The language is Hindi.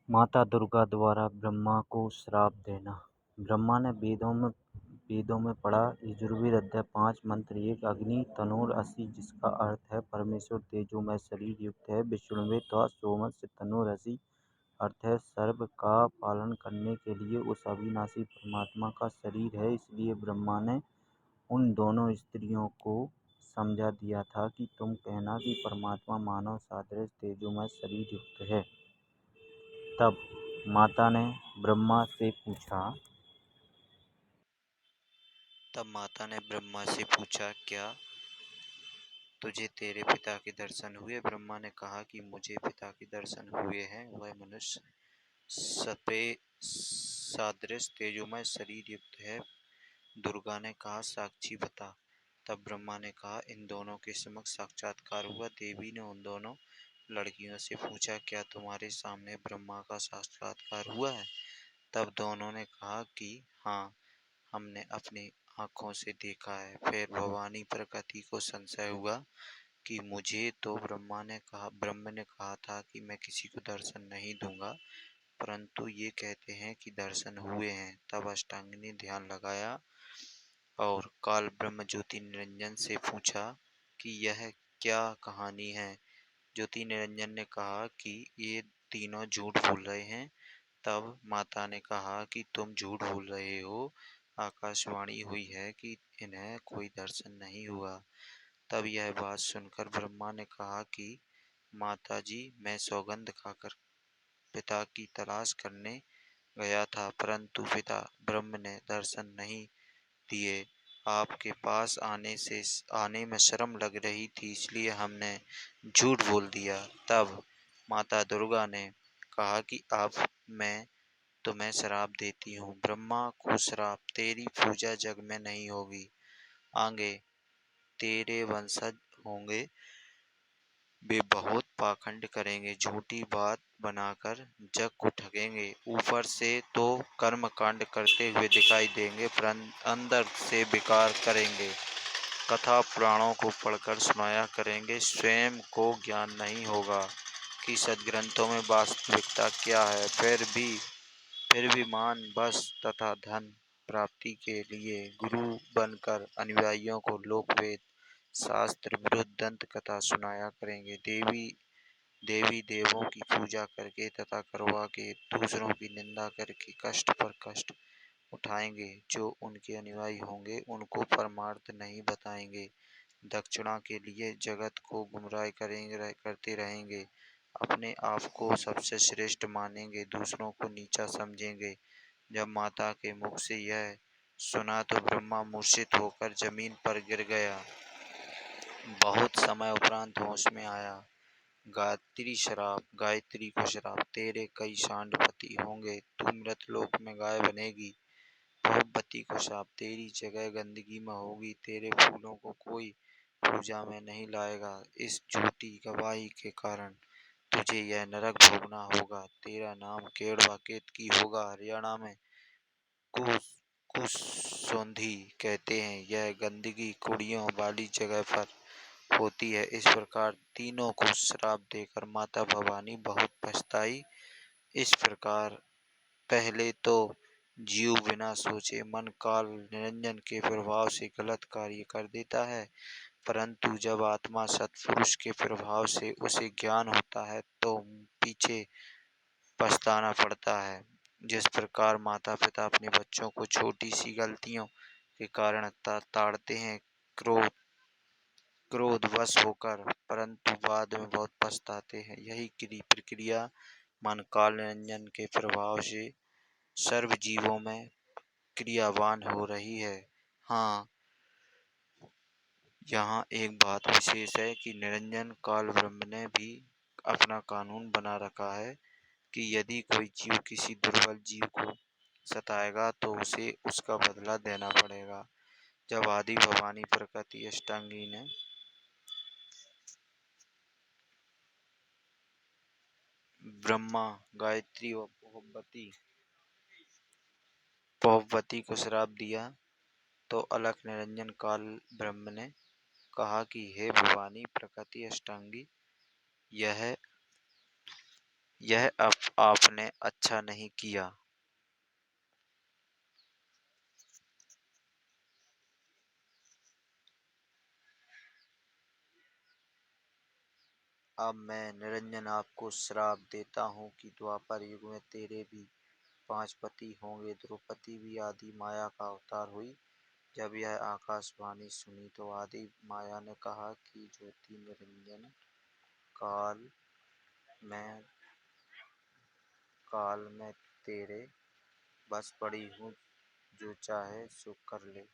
माता दुर्गा द्वारा ब्रह्मा को श्राप देना। ब्रह्मा ने वेदों में पढ़ा यजुर्वेद अध्याय 5 मंत्र 1 अग्नि तनोर असि, जिसका अर्थ है परमेश्वर तेजोमय शरीर युक्त है। विष्णुवे त्वा सोमस्य तनोर असि, अर्थ है सर्व का पालन करने के लिए उस अविनाशी परमात्मा का शरीर है। इसलिए ब्रह्मा ने उन दोनों स्त्रियों को समझा दिया था कि तुम कहना कि परमात्मा मानव सादृश तेजोमय शरीर युक्त है। तब माता ने ब्रह्मा से पूछा, क्या तुझे तेरे पिता के दर्शन हुए? ब्रह्मा ने कहा कि मुझे पिता के दर्शन हुए हैं, वह मनुष्य सपे सादृश तेजोमय शरीर युक्त है। दुर्गा ने कहा, साक्षी बता। तब ब्रह्मा ने कहा, इन दोनों के समक्ष साक्षात्कार हुआ। देवी ने उन दोनों लड़कियों से पूछा, क्या तुम्हारे सामने ब्रह्मा का साक्षात्कार हुआ है? तब दोनों ने कहा कि हाँ, हमने अपनी आंखों से देखा है। फिर भवानी प्रकृति को संशय हुआ कि मुझे तो ब्रह्म ने कहा था कि मैं किसी को दर्शन नहीं दूंगा, परंतु ये कहते हैं कि दर्शन हुए हैं। तब अष्टांगी ने ध्यान लगाया और काल ब्रह्म ज्योति निरंजन से पूछा कि यह क्या कहानी है। ज्योति निरंजन ने कहा कि ये तीनों झूठ बोल रहे हैं। तब माता ने कहा कि तुम झूठ बोल रहे हो, आकाशवाणी हुई है कि इन्हें कोई दर्शन नहीं हुआ। तब यह बात सुनकर ब्रह्मा ने कहा कि माता जी, मैं सौगंध खाकर पिता की तलाश करने गया था, परंतु पिता ब्रह्म ने दर्शन नहीं दिए। आपके पास आने में शर्म लग रही थी, इसलिए हमने झूठ बोल दिया। तब माता दुर्गा ने कहा कि अब मैं तुम्हें श्राप देती हूँ। ब्रह्मा को श्राप, तेरी पूजा जग में नहीं होगी। आगे तेरे वंशज होंगे, वे बहुत पाखंड करेंगे, झूठी बात बनाकर जग को ठगेंगे। ऊपर से तो कर्म कांड करते हुए दिखाई देंगे, पर अंदर से बेकार करेंगे। कथा पुराणों को पढ़कर सुनाया करेंगे, स्वयं को ज्ञान नहीं होगा कि सदग्रंथों में वास्तविकता क्या है। फिर भी मान, बस तथा धन प्राप्ति के लिए गुरु बनकर अनुयायियों को लोकवेद शास्त्र विरुद्ध दंत कथा सुनाया करेंगे। देवी देवों की पूजा करके तथा करवा के दूसरों की निंदा करके कष्ट पर कष्ट उठाएंगे। जो उनके अनुयायी होंगे उनको परमार्थ नहीं बताएंगे। दक्षिणा के लिए जगत को गुमराह करते रहेंगे। अपने आप को सबसे श्रेष्ठ मानेंगे, दूसरों को नीचा समझेंगे। जब माता के मुख से यह सुना तो ब्रह्मा मूर्छित होकर जमीन पर गिर गया। बहुत समय उपरांत होश में आया। गायत्री को श्राप, तेरे कई सांडपति होंगे, तू मृतलोक में गाय बनेगी। भगवती को श्राप, तेरी जगह गंदगी में होगी, तेरे फूलों को कोई पूजा में नहीं लाएगा। इस झूठी गवाही के कारण तुझे यह नरक भोगना होगा। तेरा नाम केड़वा केतकी होगा। हरियाणा में कुसौंधी कहते हैं। यह गंदगी कुड़ियों वाली जगह पर होती है। इस प्रकार तीनों को श्राप देकर माता भवानी बहुत पछताई। इस प्रकार पहले तो जीव बिना सोचे मन काल निरंजन के प्रभाव से गलत कार्य कर देता है, परंतु जब आत्मा सत्पुरुष के प्रभाव से उसे ज्ञान होता है तो पीछे पछताना पड़ता है। जिस प्रकार माता पिता अपने बच्चों को छोटी सी गलतियों के कारण ताड़ते हैं, क्रोधवश होकर, परंतु बाद में बहुत पछताते हैं। यही प्रक्रिया मन काल निरंजन के प्रभाव से सर्व जीवों में क्रियावान हो रही है। हाँ, यहाँ एक बात विशेष है कि निरंजन काल ब्रह्म ने भी अपना कानून बना रखा है कि यदि कोई जीव किसी दुर्बल जीव को सताएगा तो उसे उसका बदला देना पड़ेगा। जब आदि भवानी प्रकृति अष्टांगी ने ब्रह्मा, गायत्री व पहुपति को श्राप दिया तो अलख निरंजन काल ब्रह्म ने कहा कि हे भवानी प्रकृति अष्टांगी, यह यह अब आपने अच्छा नहीं किया। अब मैं निरंजन आपको श्राप देता हूँ कि द्वापर युग में तेरे भी 5 पति होंगे। द्रौपदी भी आदि माया का अवतार हुई। जब यह आकाशवाणी सुनी तो आदि माया ने कहा कि ज्योति निरंजन, काल मैं काल मैं तेरे बस पड़ी हूँ, जो चाहे सो कर ले।